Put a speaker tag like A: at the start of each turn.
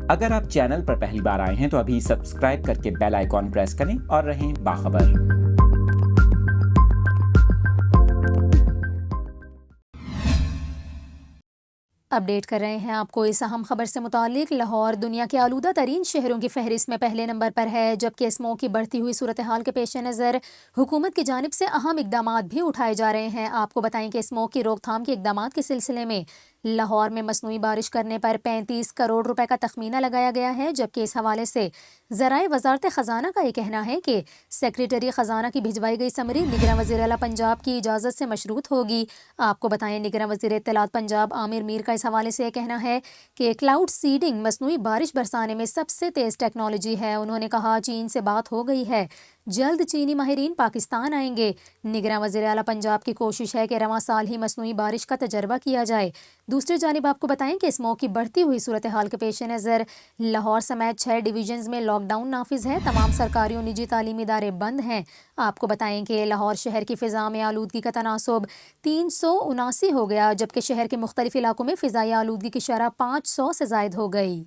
A: اگر آپ چینل پر پہلی بار آئے ہیں تو ابھی سبسکرائب کر کے بیل آئیکن پریس کریں اور رہیں باخبر۔
B: اپڈیٹ کر رہے ہیں آپ کو اس اہم خبر سے متعلق۔ لاہور دنیا کے آلودہ ترین شہروں کی فہرست میں پہلے نمبر پر ہے، جبکہ اسموگ کی بڑھتی ہوئی صورتحال کے پیش نظر حکومت کی جانب سے اہم اقدامات بھی اٹھائے جا رہے ہیں۔ آپ کو بتائیں کہ اسموگ کی روک تھام کے اقدامات کے سلسلے میں لاہور میں مصنوعی بارش کرنے پر 35 کروڑ روپے کا تخمینہ لگایا گیا ہے، جبکہ اس حوالے سے ذرائع وزارت خزانہ کا یہ کہنا ہے کہ سیکریٹری خزانہ کی بھجوائی گئی سمری نگراں وزیر اعلیٰ پنجاب کی اجازت سے مشروط ہوگی۔ آپ کو بتائیں نگراں وزیر اطلاعات پنجاب عامر میر کا اس حوالے سے یہ کہنا ہے کہ کلاؤڈ سیڈنگ مصنوعی بارش برسانے میں سب سے تیز ٹیکنالوجی ہے۔ انہوں نے کہا چین سے بات ہو گئی ہے، جلد چینی ماہرین پاکستان آئیں گے۔ نگراں وزیر اعلیٰ پنجاب کی کوشش ہے کہ رواں سال ہی مصنوعی بارش کا تجربہ کیا جائے۔ دوسری جانب آپ کو بتائیں کہ اسموگ کی بڑھتی ہوئی صورتحال کے پیش نظر لاہور سمیت 6 ڈویژنز میں لاک ڈاؤن نافذ ہے۔ تمام سرکاری اور نجی تعلیمی ادارے بند ہیں۔ آپ کو بتائیں کہ لاہور شہر کی فضا میں آلودگی کا تناسب 379 ہو گیا، جبکہ شہر کے مختلف علاقوں میں فضائی آلودگی کی شرح 500 سے زائد ہو گئی۔